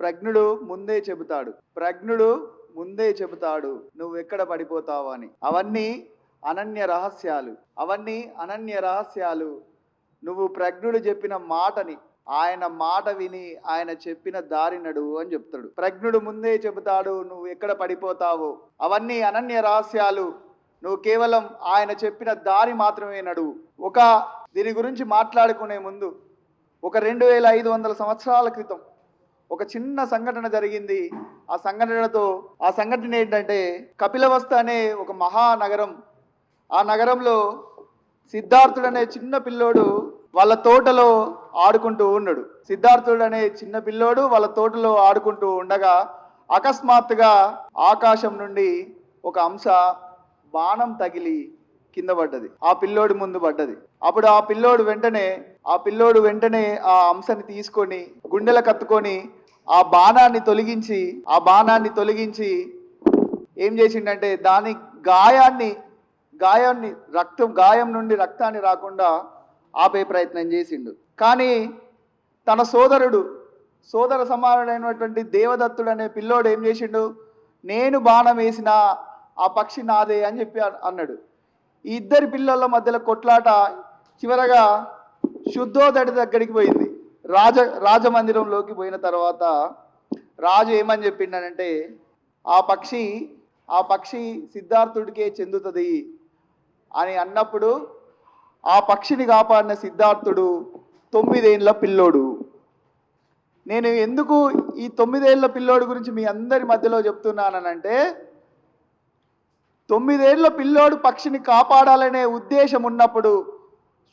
ప్రజ్ఞుడు ముందే చెబుతాడు నువ్వు ఎక్కడ పడిపోతావు అని. అవన్నీ అనన్య రహస్యాలు. నువ్వు ప్రజ్ఞుడు చెప్పిన మాటని, ఆయన మాట విని ఆయన చెప్పిన దారి నడువు అని చెప్తాడు. ప్రజ్ఞుడు ముందే చెబుతాడు నువ్వు ఎక్కడ పడిపోతావో. అవన్నీ అనన్య రహస్యాలు. నువ్వు కేవలం ఆయన చెప్పిన దారి మాత్రమే నడువు. దీని గురించి మాట్లాడుకునే ముందు 2500 సంవత్సరాల క్రితం ఒక చిన్న సంఘటన జరిగింది. ఆ సంఘటన ఏంటంటే, కపిలవస్తు అనే ఒక మహానగరం. ఆ నగరంలో సిద్ధార్థుడు అనే చిన్న పిల్లోడు వాళ్ళ తోటలో ఆడుకుంటూ ఉండగా అకస్మాత్తుగా ఆకాశం నుండి ఒక అంశ బాణం తగిలి కింద పడ్డది. ఆ పిల్లోడి ముందు పడ్డది. అప్పుడు ఆ పిల్లోడు వెంటనే ఆ అంశని తీసుకొని గుండెల కత్తుకొని ఆ బాణాన్ని తొలగించి ఏం చేసిండంటే, దాని గాయం నుండి రక్తాన్ని రాకుండా ఆపే ప్రయత్నం చేసిండు. కానీ తన సోదర సమానుడైనటువంటి దేవదత్తుడు అనే పిల్లోడు ఏం చేసిండు, నేను బాణం వేసిన ఆ పక్షి నాదే అని చెప్పి అన్నాడు. ఈ ఇద్దరి పిల్లల మధ్యలో కొట్లాట చివరగా శుద్ధోదడి దగ్గరికి పోయింది. రాజమందిరంలోకి పోయిన తర్వాత రాజు ఏమని చెప్పిండనంటే, ఆ పక్షి సిద్ధార్థుడికే చెందుతుంది అని అన్నప్పుడు ఆ పక్షిని కాపాడిన సిద్ధార్థుడు 9 ఏళ్ల పిల్లోడు. నేను ఎందుకు ఈ 9 ఏళ్ల పిల్లోడు గురించి మీ అందరి మధ్యలో చెప్తున్నానంటే, 9 ఏళ్ల పిల్లోడు పక్షిని కాపాడాలనే ఉద్దేశం ఉన్నప్పుడు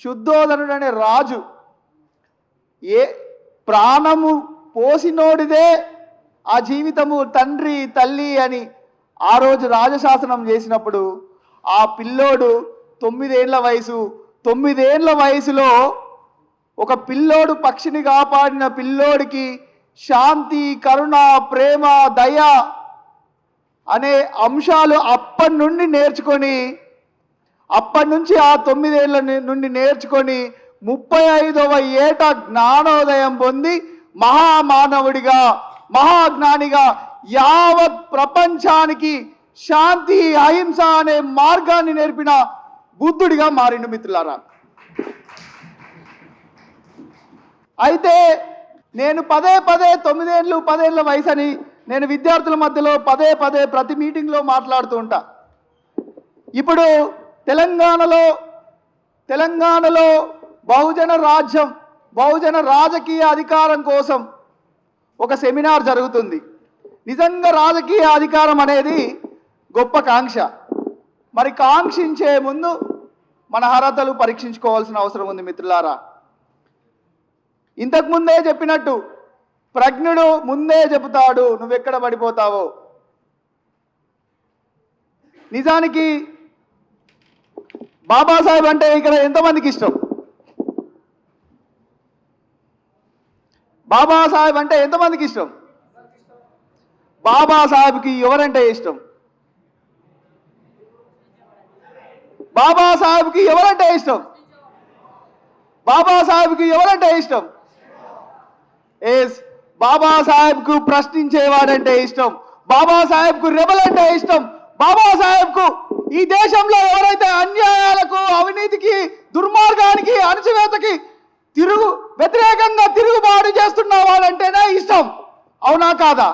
శుద్ధోదనుడు అనే రాజు ప్రాణము పోసినోడిదే ఆ జీవితము తండ్రి తల్లి అని ఆ రోజు రాజశాసనం చేసినప్పుడు ఆ పిల్లోడు 9 ఏళ్ల వయసులో ఒక పిల్లోడు పక్షిని కాపాడిన పిల్లోడికి శాంతి, కరుణ, ప్రేమ, దయ అనే అంశాలు అప్పటి నుంచి ఆ 9 ఏళ్ల నుండి నేర్చుకొని 35వ ఏట జ్ఞానోదయం పొంది మహామానవుడిగా, మహాజ్ఞానిగా యావత్ ప్రపంచానికి శాంతి, అహింస అనే మార్గాన్ని నేర్పిన బుద్ధుడిగా మారిండు మిత్రులారా. అయితే నేను పదే 9 ఏళ్ళు 10 ఏళ్ల వయసు అని నేను విద్యార్థుల మధ్యలో పదే ప్రతి మీటింగ్లో మాట్లాడుతూ ఉంటా. ఇప్పుడు తెలంగాణలో బహుజన రాజకీయ అధికారం కోసం ఒక సెమినార్ జరుగుతుంది. నిజంగా రాజకీయ అధికారం అనేది గొప్ప కాంక్ష. మరి కాంక్షించే ముందు మన అర్హతలు పరీక్షించుకోవాల్సిన అవసరం ఉంది మిత్రులారా. ఇంతకుముందే చెప్పినట్టు ప్రజ్ఞుడు ముందే చెబుతాడు నువ్వెక్కడ పడిపోతావో. నిజానికి బాబాసాహెబ్ అంటే ఇక్కడ ఎంతమందికి ఇష్టం? బాబాసాహెబ్ అంటే ఎంతమందికి ఇష్టం? బాబాసాహెబ్కి ఎవరంటే ఇష్టం? బాబాసాహెబ్కి ఎవరంటే ఇష్టం? బాబాసాహెబ్కు ప్రశ్నించేవాడంటే ఇష్టం. బాబాసాహెబ్కు రెబల్ అంటే ఇష్టం. బాబాసాహెబ్కు ఈ దేశంలో ఎవరైతే అన్యాయాలకు, అవినీతికి, దుర్మార్గానికి, అణచివేతకి వ్యతిరేకంగా తిరుగుబాటు చేస్తున్న వాళ్ళంటేనే ఇష్టం. అవునా కాదా?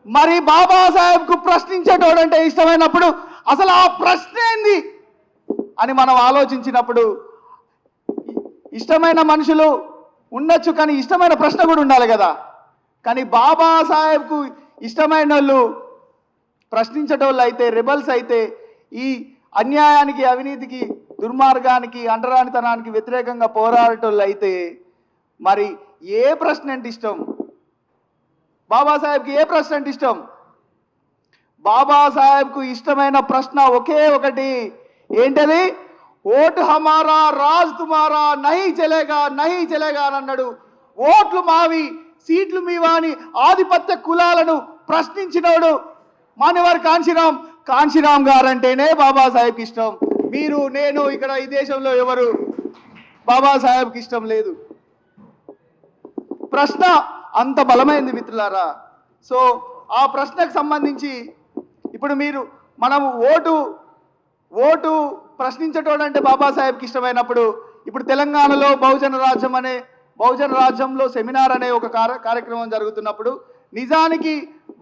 మరి బాబాసాహెబ్కు ప్రశ్నించేటోడంటే ఇష్టమైనప్పుడు అసలు ఆ ప్రశ్న ఏంది అని మనం ఆలోచించినప్పుడు, ఇష్టమైన మనుషులు ఉండొచ్చు కానీ ఇష్టమైన ప్రశ్న కూడా ఉండాలి కదా. కానీ బాబాసాహెబ్కు ఇష్టమైన వాళ్ళు ప్రశ్నించేటోళ్ళు అయితే, రెబల్స్ అయితే, ఈ అన్యాయానికి, అవినీతికి, దుర్మార్గానికి, అంటరానితనానికి వ్యతిరేకంగా పోరాడేటోళ్ళు అయితే మరి ఏ ప్రశ్న అంటే ఇష్టం? బాబాసాహెబ్కి ఏ ప్రశ్న అంటే ఇష్టం? బాబాసాహెబ్కు ఇష్టమైన ప్రశ్న ఒకే ఒకటి. ఏంటది? ఓటు హమారా రాజ్ తుమారా నహీ చలేగా అని అన్నాడు. ఓట్లు మావి, సీట్లు మీవా అని ఆధిపత్య కులాలను ప్రశ్నించినోడు మాన్యవర్ కాంశీరామ్ గారంటేనే బాబాసాహెబ్కి ఇష్టం. మీరు, నేను, ఇక్కడ ఈ దేశంలో ఎవరు బాబాసాహెబ్కి ఇష్టం లేదు. ప్రశ్న అంత బలమైంది మిత్రులారా. సో ఆ ప్రశ్నకు సంబంధించి ఇప్పుడు మనము ఓటు ప్రశ్నించటోడంటే బాబాసాహెబ్కి ఇష్టమైనప్పుడు ఇప్పుడు తెలంగాణలో బహుజన రాజ్యంలో సెమినార్ అనే ఒక కార్యక్రమం జరుగుతున్నప్పుడు నిజానికి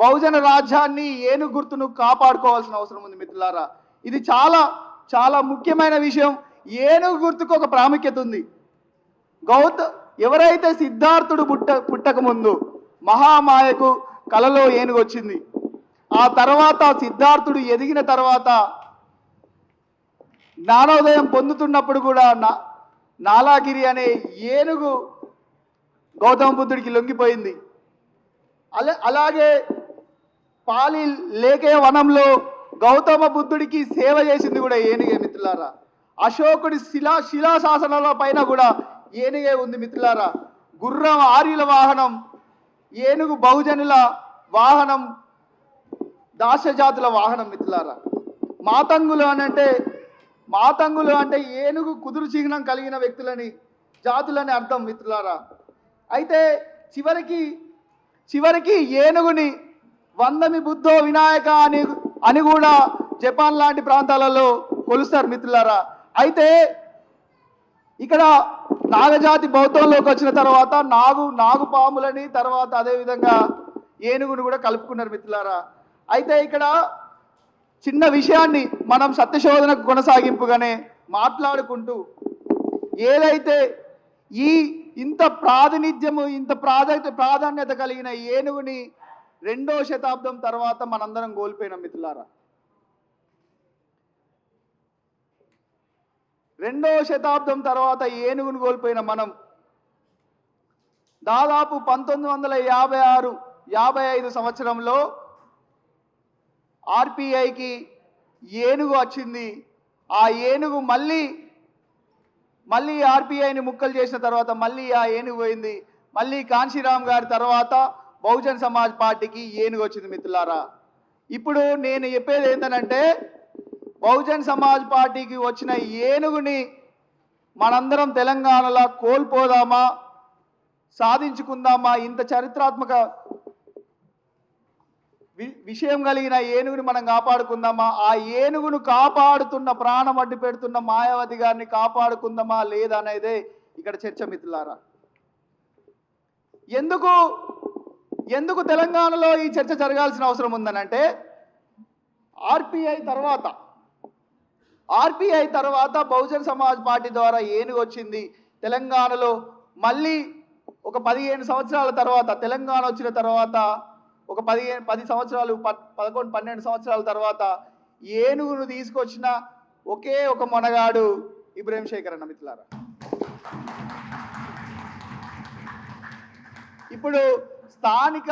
బహుజన రాజ్యాన్ని ఏనుగు గుర్తును కాపాడుకోవాల్సిన అవసరం ఉంది మిత్రులారా. ఇది చాలా చాలా ముఖ్యమైన విషయం. ఏనుగు గుర్తుకు ఒక ప్రాముఖ్యత ఉంది. ఎవరైతే సిద్ధార్థుడు పుట్టక ముందు మహామాయకు కలలో ఏనుగు వచ్చింది. ఆ తర్వాత సిద్ధార్థుడు ఎదిగిన తర్వాత జ్ఞానోదయం పొందుతున్నప్పుడు కూడా నాలాగిరి అనే ఏనుగు గౌతమ బుద్ధుడికి లొంగిపోయింది. అలాగే పాలి లేకే వనంలో గౌతమ బుద్ధుడికి సేవ చేసింది కూడా ఏనుగే మిత్రులారా. అశోకుడి శిలాశాసనాల పైన కూడా ఏనుగే ఉంది మిత్రులారా. గుర్రం ఆర్యుల వాహనం, ఏనుగు బహుజనుల వాహనం, దాస్యజాతుల వాహనం మిత్రులారా. మాతంగులు అంటే ఏనుగు కుదురు చిహ్నం కలిగిన జాతులని అర్థం మిత్రులారా. అయితే చివరికి ఏనుగుని వందమి బుద్ధో వినాయక అని కూడా జపాన్ లాంటి ప్రాంతాలలో కొలుస్తారు మిత్రులారా. అయితే ఇక్కడ నాగజాతి బౌద్ధంలోకి వచ్చిన తర్వాత నాగుపాములని తర్వాత అదేవిధంగా ఏనుగును కూడా కలుపుకున్నారు మిత్రులారా. అయితే ఇక్కడ చిన్న విషయాన్ని మనం సత్యశోధనకు కొనసాగింపుగానే మాట్లాడుకుంటూ ఏదైతే ఇంత ప్రాతినిధ్యము ఇంత ప్రాధాన్యత కలిగిన ఏనుగుని 2వ శతాబ్దం తర్వాత మనందరం కోల్పోయినాం మిత్రులారా. 2వ శతాబ్దం తర్వాత ఏనుగును కోల్పోయిన మనం దాదాపు 1955 సంవత్సరంలో ఆర్పిఐకి ఏనుగు వచ్చింది. ఆ ఏనుగు మళ్ళీ ఆర్పిఐని ముక్కలు చేసిన తర్వాత మళ్ళీ ఆ ఏనుగు పోయింది. మళ్ళీ కాంశీరామ్ గారి తర్వాత బహుజన్ సమాజ్ పార్టీకి ఏనుగు వచ్చింది మిత్రులారా. ఇప్పుడు నేను చెప్పేది ఏంటంటే బహుజన్ సమాజ్ పార్టీకి వచ్చిన ఏనుగుని మనందరం తెలంగాణలో కోల్పోదామా, సాధించుకుందామా? ఇంత చరిత్రాత్మక విషయం కలిగిన ఏనుగుని మనం కాపాడుకుందామా? ఆ ఏనుగును కాపాడుతున్న ప్రాణం అడ్డు పెడుతున్న మాయావతి గారిని కాపాడుకుందామా లేదా అనేదే ఇక్కడ చర్చ మిత్రులారా. ఎందుకు తెలంగాణలో ఈ చర్చ జరగాల్సిన అవసరం ఉందనంటే ఆర్పిఐ తర్వాత బహుజన్ సమాజ్ పార్టీ ద్వారా ఏనుగు వచ్చింది. తెలంగాణలో మళ్ళీ ఒక 15 సంవత్సరాల తర్వాత తెలంగాణ వచ్చిన తర్వాత ఒక 10 సంవత్సరాలు 11-12 సంవత్సరాల తర్వాత ఏనుగును తీసుకొచ్చిన ఒకే ఒక మొనగాడు ఇబ్రహీం శేఖర్ అన్న మిత్రులారా. ఇప్పుడు స్థానిక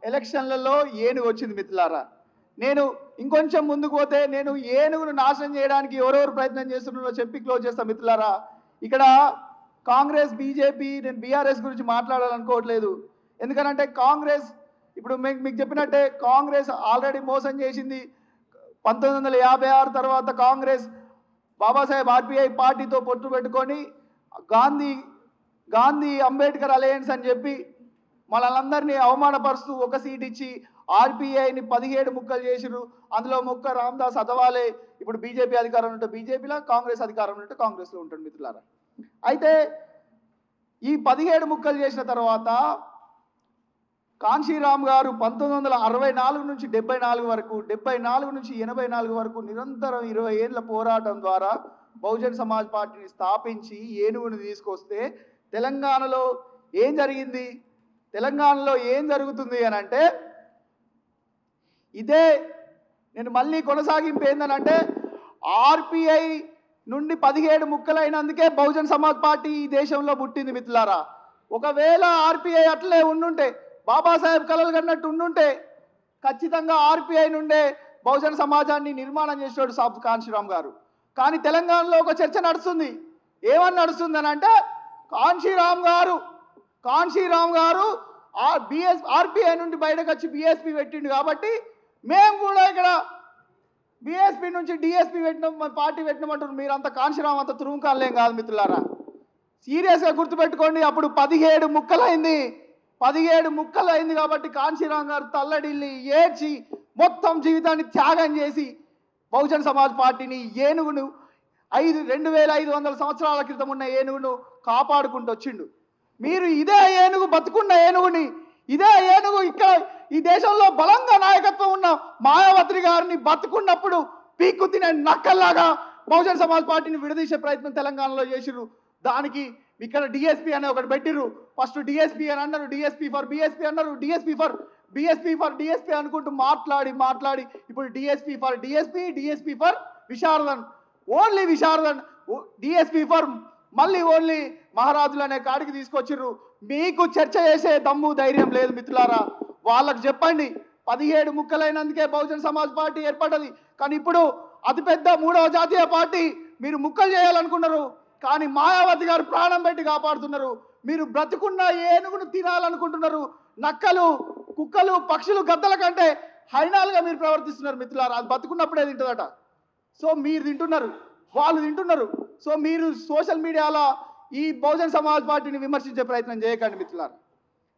ఎలక్షన్లలో ఏనుగు వచ్చింది మిత్రులారా. నేను ఇంకొంచెం ముందుకు పోతే నేను ఏనుగును నాశనం చేయడానికి ఎవరెవరు ప్రయత్నం చేస్తున్నారో చెప్పి క్లోజ్ చేస్తాను మిత్రులారా. ఇక్కడ కాంగ్రెస్, బీజేపీ, నేను బీఆర్ఎస్ గురించి మాట్లాడాలనుకోవట్లేదు. ఎందుకనంటే కాంగ్రెస్ ఇప్పుడు మీకు చెప్పినట్టే కాంగ్రెస్ ఆల్రెడీ మోసం చేసింది. 1956 తర్వాత కాంగ్రెస్ బాబాసాహెబ్ ఆర్పిఐ పార్టీతో పొత్తు పెట్టుకొని గాంధీ అంబేద్కర్ అలయన్స్ అని చెప్పి మనల్ని అవమానపరుస్తూ ఒక సీట్ ఇచ్చి ఆర్పిఐని 17 ముక్కలు చేసిరు. అందులో ముక్క రామదాస్ అథవాలే ఇప్పుడు బీజేపీ అధికారంలో ఉంటే బీజేపీలో, కాంగ్రెస్ అధికారంలో ఉంటే కాంగ్రెస్లో ఉంటాడు మిత్రులారా. అయితే ఈ 17 ముక్కలు చేసిన తర్వాత కాంశీరామ్ గారు 1964 నుంచి 74 వరకు 74 నుంచి 84 వరకు నిరంతరం 20 ఏళ్ల పోరాటం ద్వారా బహుజన్ సమాజ్ పార్టీని స్థాపించి ఏనుగుని తీసుకొస్తే తెలంగాణలో ఏం జరిగింది, తెలంగాణలో ఏం జరుగుతుంది అని అంటే ఇదే నేను మళ్ళీ కొనసాగింపు ఏందనంటే ఆర్పిఐ నుండి 17 ముక్కలైనందుకే బహుజన్ సమాజ్ పార్టీ ఈ దేశంలో పుట్టింది మిత్రులారా. ఒకవేళ ఆర్పిఐ అట్లే ఉండుంటే బాబాసాహెబ్ కలలు కన్నట్టు ఉండుంటే ఖచ్చితంగా ఆర్పిఐ నుండే బహుజన సమాజాన్ని నిర్మాణం చేసాడు కాంశీరామ్ గారు. కానీ తెలంగాణలో ఒక చర్చ నడుస్తుంది. ఏమని నడుస్తుంది అని అంటే కాంశీరామ్ గారు ఆర్పిఐ నుండి బయటకు వచ్చి బీఎస్పీ పెట్టిండు కాబట్టి మేము కూడా ఇక్కడ బీఎస్పీ నుంచి డిఎస్పీ పెట్టినాం, పార్టీ పెట్టినామంటారు. మీరంతా కాంశీరామ్ అంత తురుముకాలేం కాదు మిత్రులారా. సీరియస్గా గుర్తుపెట్టుకోండి. అప్పుడు 17 ముక్కలైంది. 17 ముక్కలు అయింది కాబట్టి కాంశీరాం గారు తల్లడిల్లి ఏడ్చి మొత్తం జీవితాన్ని త్యాగం చేసి బహుజన్ సమాజ్ పార్టీని ఏనుగును 2500 సంవత్సరాల క్రితం ఉన్న ఏనుగును కాపాడుకుంటూ వచ్చిండు. మీరు ఇదే ఏనుగు బతుకున్న ఏనుగుని, ఇదే ఏనుగు ఇక్కడ ఈ దేశంలో బలంగా నాయకత్వం ఉన్న మాయావతి గారిని బతుకున్నప్పుడు పీక్కు తినే నక్కల్లాగా బహుజన్ సమాజ్ పార్టీని విడదీసే ప్రయత్నం తెలంగాణలో చేసిర్రు. దానికి ఇక్కడ డిఎస్పీ అనే ఒకటి పెట్టిర్రు. ఫస్ట్ డిఎస్పీ అని అన్నారు, డిఎస్పీ ఫర్ బిఎస్పీ అన్నారు, డిఎస్పీ ఫర్ డిఎస్పీ అనుకుంటూ మాట్లాడి ఇప్పుడు DSP for Visharadan, only Visharadan, DSP for మళ్ళీ ఓన్లీ మహారాజులు అనే కాడికి తీసుకొచ్చిర్రు. మీకు చర్చ చేసే దమ్ము ధైర్యం లేదు మిత్రులారా. వాళ్ళకు చెప్పండి 17 ముక్కలైనందుకే బహుజన్ సమాజ్ పార్టీ ఏర్పడ్డది. కానీ ఇప్పుడు అతిపెద్ద 3వ జాతీయ పార్టీ మీరు ముక్కలు చేయాలనుకున్నారు, కానీ మాయావతి గారు ప్రాణం పెట్టి కాపాడుతున్నారు. మీరు బ్రతుకున్న ఏనుగును తినాలనుకుంటున్నారు. నక్కలు, కుక్కలు, పక్షులు, గద్దల కంటే హైనాలుగా మీరు ప్రవర్తిస్తున్నారు మిత్రులారా. అది బతుకున్నప్పుడే తింటుందట. సో మీరు తింటున్నారు, వాళ్ళు తింటున్నారు. సో మీరు సోషల్ మీడియాలో ఈ బహుజన్ సమాజ్ పార్టీని విమర్శించే ప్రయత్నం చేయకండి మిత్రులారా.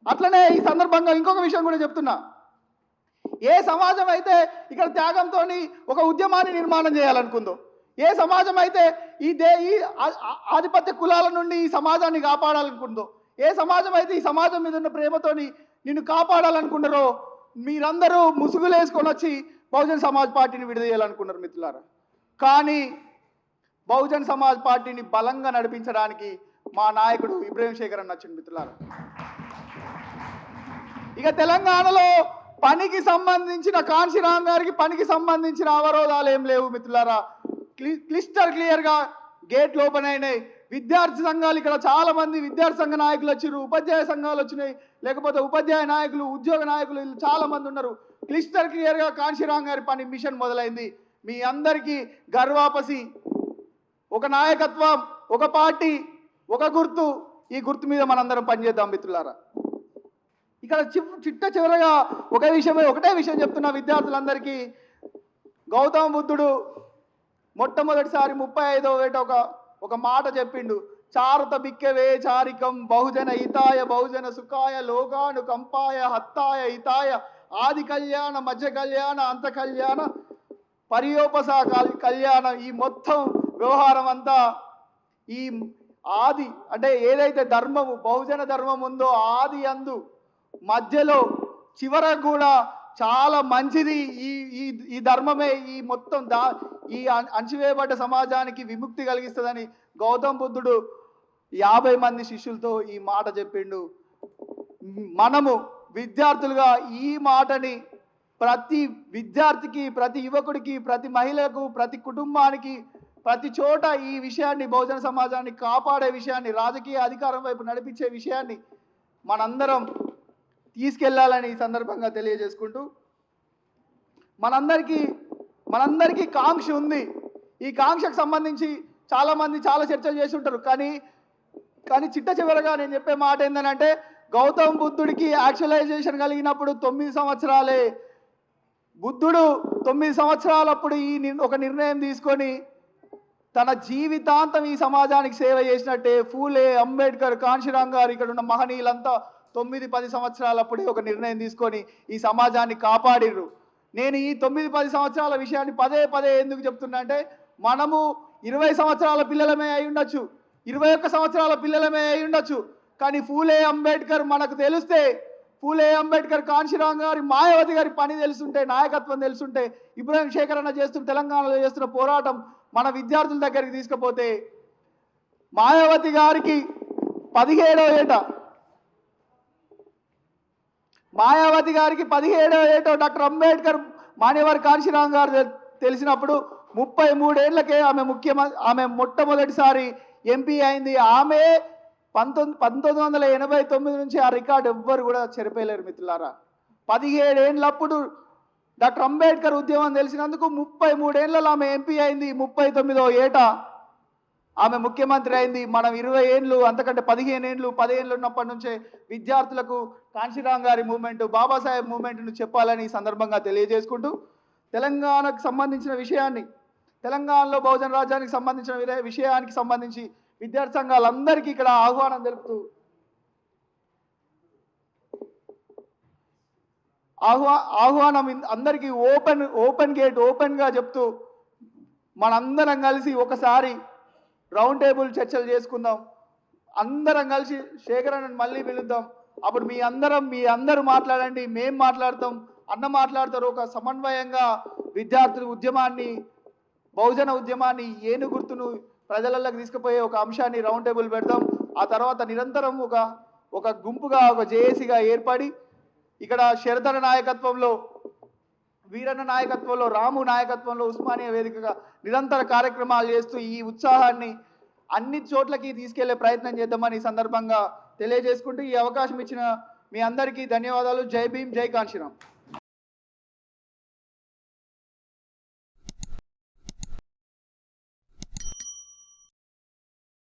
అట్లనే ఈ సందర్భంగా ఇంకొక విషయం కూడా చెప్తున్నా. ఏ సమాజం అయితే ఇక్కడ త్యాగంతో ఒక ఉద్యమాన్ని నిర్మాణం చేయాలనుకుందో, ఏ సమాజం అయితే ఈ ఆధిపత్య కులాల నుండి ఈ సమాజాన్ని కాపాడాలనుకుందో, ఏ సమాజం అయితే ఈ సమాజం మీద ఉన్న ప్రేమతోని నిన్ను కాపాడాలనుకున్నారో, మీరందరూ ముసుగులేసుకొని వచ్చి బహుజన్ సమాజ్ పార్టీని విడదీయాలనుకున్నారు మిత్రులారా. కానీ బహుజన్ సమాజ్ పార్టీని బలంగా నడిపించడానికి మా నాయకుడు ఇబ్రహీం శేఖర్ అన్న వచ్చింది మిత్రులారా. ఇక తెలంగాణలో పనికి సంబంధించిన కాంశీరాం గారికి పనికి సంబంధించిన అవరోధాలు ఏం లేవు మిత్రులారా. క్లియర్గా గేట్లు ఓపెన్ అయినాయి. విద్యార్థి సంఘాలు ఇక్కడ చాలా మంది విద్యార్థి సంఘ నాయకులు వచ్చారు, ఉపాధ్యాయ సంఘాలు వచ్చినాయి, లేకపోతే ఉపాధ్యాయ నాయకులు, ఉద్యోగ నాయకులు చాలా మంది ఉన్నారు. క్లియర్గా కాంశీరాం గారి పని మిషన్ మొదలైంది. మీ అందరికీ గర్వాపసి, ఒక నాయకత్వం, ఒక పార్టీ, ఒక గుర్తు. ఈ గుర్తు మీద మనందరం పనిచేద్దాం మిత్రులారా. ఇక్కడ చివరగా ఒకటే విషయం చెప్తున్నా విద్యార్థులందరికీ. గౌతమ బుద్ధుడు మొట్టమొదటిసారి 35వ ఏట ఒక మాట చెప్పిండు. చారుత బిక్కవే చారికం బహుజన హితాయ బహుజన సుఖాయ లోకాను కంపాయ హత్తాయ హితాయ ఆది కళ్యాణ మధ్య కళ్యాణ అంత కళ్యాణ పర్యోపసా కళ్యాణ. ఈ మొత్తం వ్యవహారం అంతా ఈ ఆది అంటే ఏదైతే ధర్మము బహుజన ధర్మం ఉందో ఆది అందు మధ్యలో చివరకు కూడా చాలా మంచిది ఈ ధర్మమే ఈ మొత్తం ఈ అణచివేయబడ్డ సమాజానికి విముక్తి కలిగిస్తుందని గౌతమ బుద్ధుడు 50 మంది శిష్యులతో ఈ మాట చెప్పిండు. మనము విద్యార్థులుగా ఈ మాటని ప్రతి విద్యార్థికి, ప్రతి యువకుడికి, ప్రతి మహిళకు, ప్రతి కుటుంబానికి, ప్రతి చోట ఈ విషయాన్ని బహుజన సమాజాన్ని కాపాడే విషయాన్ని, రాజకీయ అధికారం వైపు నడిపించే విషయాన్ని మనందరం తీసుకెళ్లాలని ఈ సందర్భంగా తెలియజేసుకుంటూ, మనందరికీ కాంక్ష ఉంది. ఈ కాంక్షకు సంబంధించి చాలామంది చాలా చర్చలు చేసి ఉంటారు. కానీ చిట్ట చివరగా నేను చెప్పే మాట ఏంటంటే, గౌతమ బుద్ధుడికి యాక్చువలైజేషన్ కలిగినప్పుడు 9 సంవత్సరాలే. బుద్ధుడు 9 సంవత్సరాలప్పుడు ఒక నిర్ణయం తీసుకొని తన జీవితాంతం ఈ సమాజానికి సేవ చేసినట్టే ఫూలే, అంబేద్కర్, కాంశీరాం గారు, ఇక్కడ ఉన్న మహనీయులంతా 9-10 సంవత్సరాలప్పుడే ఒక నిర్ణయం తీసుకొని ఈ సమాజాన్ని కాపాడిర్రు. నేను ఈ 9-10 సంవత్సరాల విషయాన్ని పదే ఎందుకు చెప్తున్నా అంటే, మనము 20 సంవత్సరాల పిల్లలమే అయి ఉండొచ్చు, 21 సంవత్సరాల పిల్లలమే అయి ఉండొచ్చు. కానీ ఫూలే, అంబేద్కర్ మనకు తెలిస్తే, ఫూలే, అంబేద్కర్, కాంశీరాం గారి, మాయావతి గారి పని తెలుసుంటే, నాయకత్వం తెలుసుంటే, ఇబ్రహీం శేఖర్ అన్న తెలంగాణలో చేస్తున్న పోరాటం మన విద్యార్థుల దగ్గరికి తీసుకుపోతే, మాయావతి గారికి 17వ ఏట, మాయావతి గారికి 17వ ఏట డాక్టర్ అంబేద్కర్, మాన్యవర్ కాంశీరాం గారు తెలిసినప్పుడు 33 ఏళ్లకే ఆమె మొట్టమొదటిసారి ఎంపీ అయింది. ఆమె 1989 నుంచి ఆ రికార్డు ఎవ్వరు కూడా చెరిపేయలేరు మిత్రులారా. 17 ఏళ్ళప్పుడు డాక్టర్ అంబేద్కర్ ఉద్యమం తెలిసినందుకు 33 ఏళ్ళలో ఆమె ఎంపీ అయింది. 39వ ఏట ఆమె ముఖ్యమంత్రి అయింది. మనం 20 ఏళ్ళు, అంతకంటే 15 ఏళ్ళు, 10 ఏళ్ళు ఉన్నప్పటి నుంచే విద్యార్థులకు కాంశీరాం గారి మూమెంట్, బాబాసాహెబ్ మూమెంట్ను చెప్పాలని ఈ సందర్భంగా తెలియజేసుకుంటూ, తెలంగాణకు సంబంధించిన విషయాన్ని, తెలంగాణలో బహుజన రాజ్యానికి సంబంధించిన విషయానికి సంబంధించి విద్యార్థి సంఘాలందరికీ ఇక్కడ ఆహ్వానం తెలుపుతూ ఆహ్వానం అందరికీ ఓపెన్ గేట్ ఓపెన్గా చెప్తూ మనందరం కలిసి ఒకసారి రౌండ్ టేబుల్ చర్చలు చేసుకుందాం. అందరం కలిసి శేఖరన్నను మళ్ళీ పిలుద్దాం. అప్పుడు మీ అందరూ మాట్లాడండి, మేం మాట్లాడతాం, అన్న మాట్లాడతారు. ఒక సమన్వయంగా విద్యార్థుల ఉద్యమాన్ని, బహుజన ఉద్యమాన్ని, ఏను గుర్తును ప్రజలలోకి తీసుకుపోయే ఒక అంశాన్ని రౌండ్ టేబుల్ పెడతాం. ఆ తర్వాత నిరంతరం ఒక గుంపుగా, ఒక జేఏసీగా ఏర్పడి ఇక్కడ శరధర నాయకత్వంలో, వీరన్న నాయకత్వంలో, రాము నాయకత్వంలో ఉస్మానియా వేదికగా నిరంతర కార్యక్రమాలు చేస్తూ ఈ ఉత్సాహాన్ని అన్ని చోట్లకి తీసుకెళ్లే ప్రయత్నం చేద్దామని ఈ సందర్భంగా తెలియజేసుకుంటూ ఈ అవకాశం ఇచ్చిన మీ అందరికీ ధన్యవాదాలు. జై భీమ్, జై కాంశీరామ్.